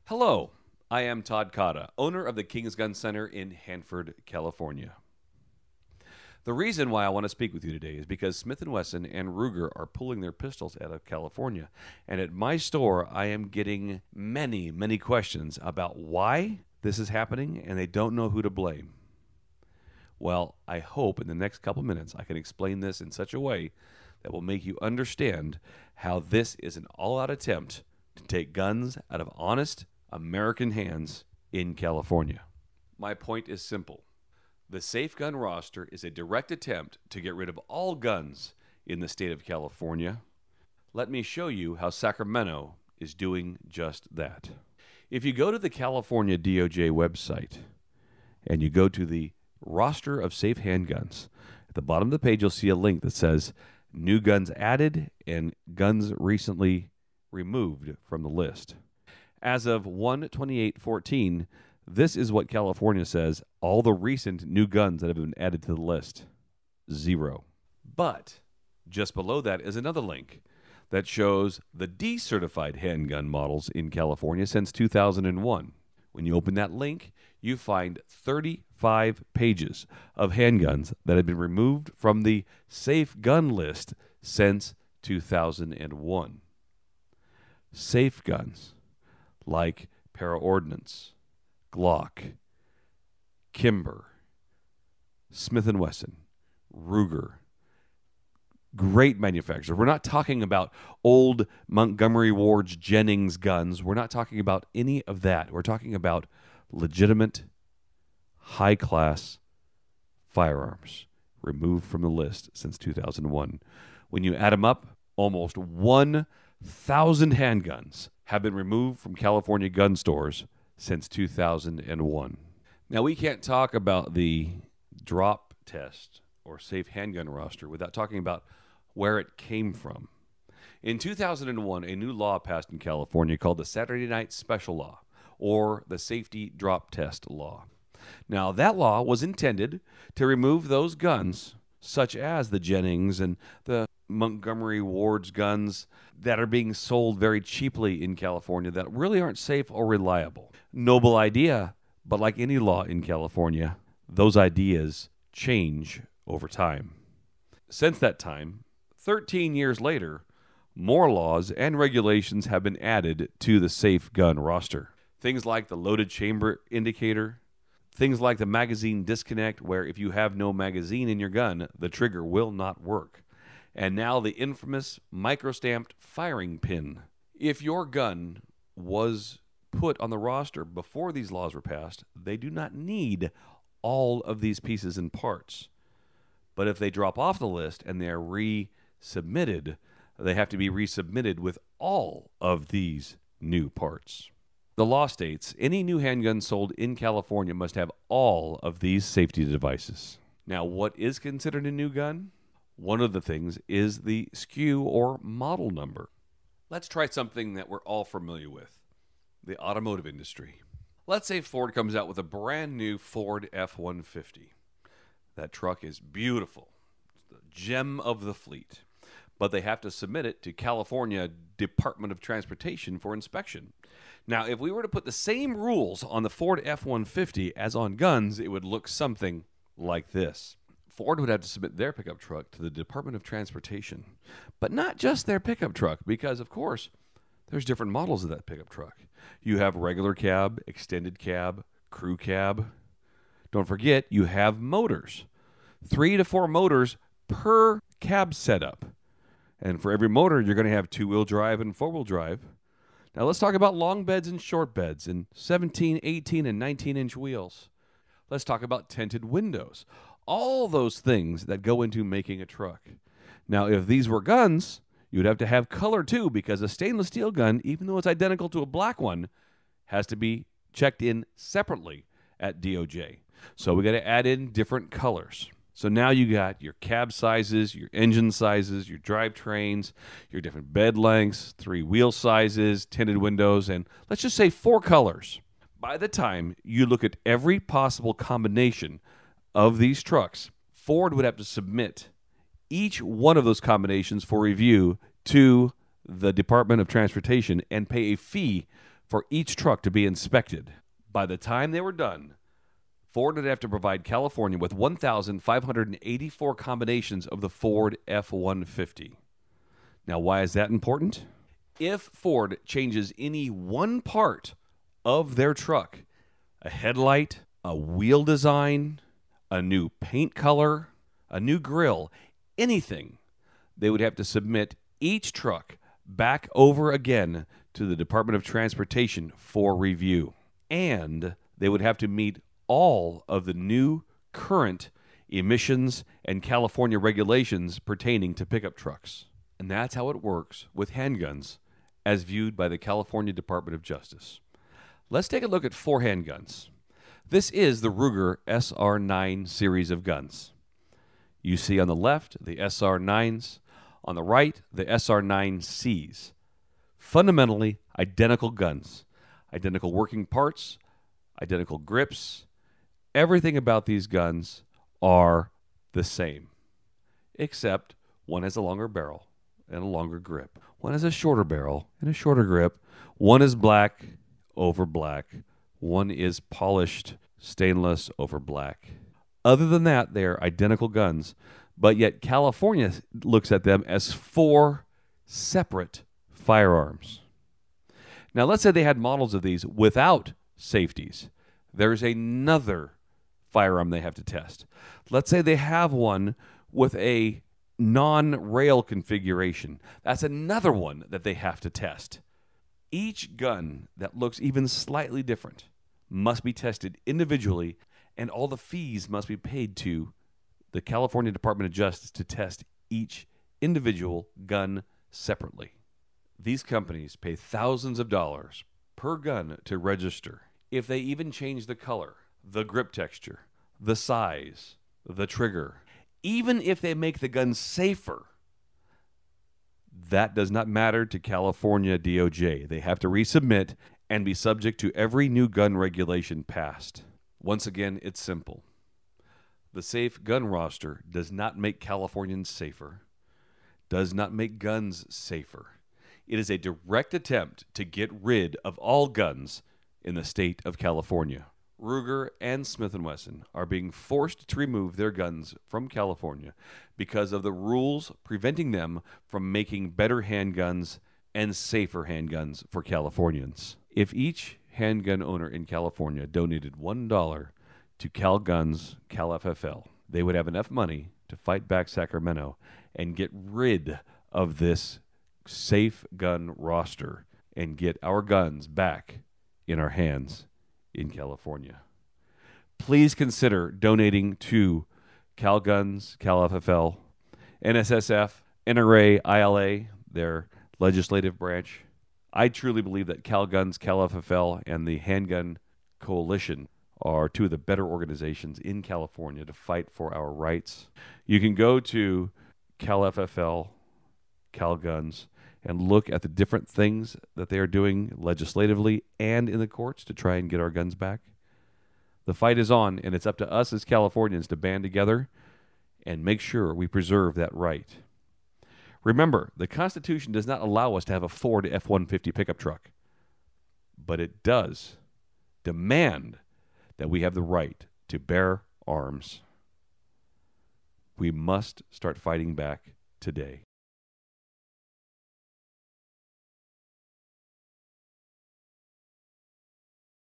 Hello, I am Todd Cotta, owner of the King's Gun Center in Hanford, California. The reason why I want to speak with you today is because Smith & Wesson and Ruger are pulling their pistols out of California. And at my store, I am getting many questions about why this is happening, and they don't know who to blame. Well, I hope in the next couple minutes I can explain this in such a way that will make you understand how this is an all-out attempt to take guns out of honest American hands in California. My point is simple. The Safe Gun roster is a direct attempt to get rid of all guns in the state of California. Let me show you how Sacramento is doing just that. If you go to the California DOJ website and you go to the roster of safe handguns, at the bottom of the page you'll see a link that says new guns added and guns recently removed from the list. As of 1/28/14, this is what California says all the recent new guns that have been added to the list. 0. But just below that is another link that shows the decertified handgun models in California since 2001. When you open that link, you find 35 pages of handguns that have been removed from the safe gun list since 2001. Safe guns like Para-Ordnance, Glock, Kimber, Smith & Wesson, Ruger, great manufacturers. We're not talking about old Montgomery Ward's Jennings guns. We're not talking about any of that. We're talking about legitimate, high-class firearms removed from the list since 2001. When you add them up, almost 1,000 handguns have been removed from California gun stores since 2001. Now, we can't talk about the drop test or safe handgun roster without talking about where it came from. In 2001, a new law passed in California called the Saturday Night Special Law, or the Safety Drop Test Law. Now, that law was intended to remove those guns, such as the Jennings and the Montgomery Ward's guns that are being sold very cheaply in California that really aren't safe or reliable. Noble idea, but like any law in California, those ideas change over time. Since that time, 13 years later, more laws and regulations have been added to the safe gun roster. Things like the loaded chamber indicator, things like the magazine disconnect, where if you have no magazine in your gun, the trigger will not work. And now the infamous microstamped firing pin. If your gun was put on the roster before these laws were passed, they do not need all of these pieces and parts. But if they drop off the list and they're resubmitted, they have to be resubmitted with all of these new parts. The law states any new handgun sold in California must have all of these safety devices. Now, what is considered a new gun? One of the things is the SKU or model number. Let's try something that we're all familiar with, the automotive industry. Let's say Ford comes out with a brand new Ford F-150. That truck is beautiful. It's the gem of the fleet. But they have to submit it to California Department of Transportation for inspection. Now, if we were to put the same rules on the Ford F-150 as on guns, it would look something like this. Ford would have to submit their pickup truck to the Department of Transportation. But not just their pickup truck, because, of course, there's different models of that pickup truck. You have regular cab, extended cab, crew cab. Don't forget, you have motors. 3 to 4 motors per cab setup. And for every motor, you're going to have 2-wheel drive and 4-wheel drive. Now, let's talk about long beds and short beds and 17, 18, and 19-inch wheels. Let's talk about tinted windows. All those things that go into making a truck. Now, if these were guns, you'd have to have color too, because a stainless steel gun, even though it's identical to a black one, has to be checked in separately at DOJ. So we got to add in different colors. So now you got your cab sizes, your engine sizes, your drivetrains, your different bed lengths, 3 wheel sizes, tinted windows, and let's just say 4 colors. By the time you look at every possible combination of these trucks, Ford would have to submit each one of those combinations for review to the Department of Transportation and pay a fee for each truck to be inspected. By the time they were done, Ford would have to provide California with 1,584 combinations of the Ford F-150. Now, why is that important? If Ford changes any one part of their truck, a headlight, a wheel design, a new paint color, a new grille, anything, they would have to submit each truck back over again to the Department of Transportation for review. And they would have to meet all of the new current emissions and California regulations pertaining to pickup trucks. And that's how it works with handguns as viewed by the California Department of Justice. Let's take a look at 4 handguns. This is the Ruger SR9 series of guns. You see on the left the SR9s, on the right the SR9Cs. Fundamentally identical guns, identical working parts, identical grips. Everything about these guns are the same, except one has a longer barrel and a longer grip. One has a shorter barrel and a shorter grip. One is black over black. One is polished stainless over black. Other than that, they are identical guns, but yet California looks at them as 4 separate firearms. Now, let's say they had models of these without safeties. There's another firearm they have to test. Let's say they have one with a non-rail configuration. That's another one that they have to test. Each gun that looks even slightly different must be tested individually, and all the fees must be paid to the California Department of Justice to test each individual gun separately. These companies pay thousands of dollars per gun to register. If they even change the color, the grip texture, the size, the trigger, even if they make the gun safer, that does not matter to California DOJ. They have to resubmit and be subject to every new gun regulation passed. Once again, it's simple. The safe gun roster does not make Californians safer, does not make guns safer. It is a direct attempt to get rid of all guns in the state of California. Ruger and Smith & Wesson are being forced to remove their guns from California because of the rules preventing them from making better handguns and safer handguns for Californians. If each handgun owner in California donated $1 to Cal Guns, Cal FFL, they would have enough money to fight back Sacramento and get rid of this safe gun roster and get our guns back in our hands in California. Please consider donating to Cal Guns, Cal FFL, NSSF, NRA, ILA, their legislative branch. I truly believe that Cal Guns, Cal FFL, and the Handgun Coalition are 2 of the better organizations in California to fight for our rights. You can go to Cal FFL, Cal Guns, and look at the different things that they are doing legislatively and in the courts to try and get our guns back. The fight is on, and it's up to us as Californians to band together and make sure we preserve that right. Remember, the Constitution does not allow us to have a Ford F-150 pickup truck, but it does demand that we have the right to bear arms. We must start fighting back today.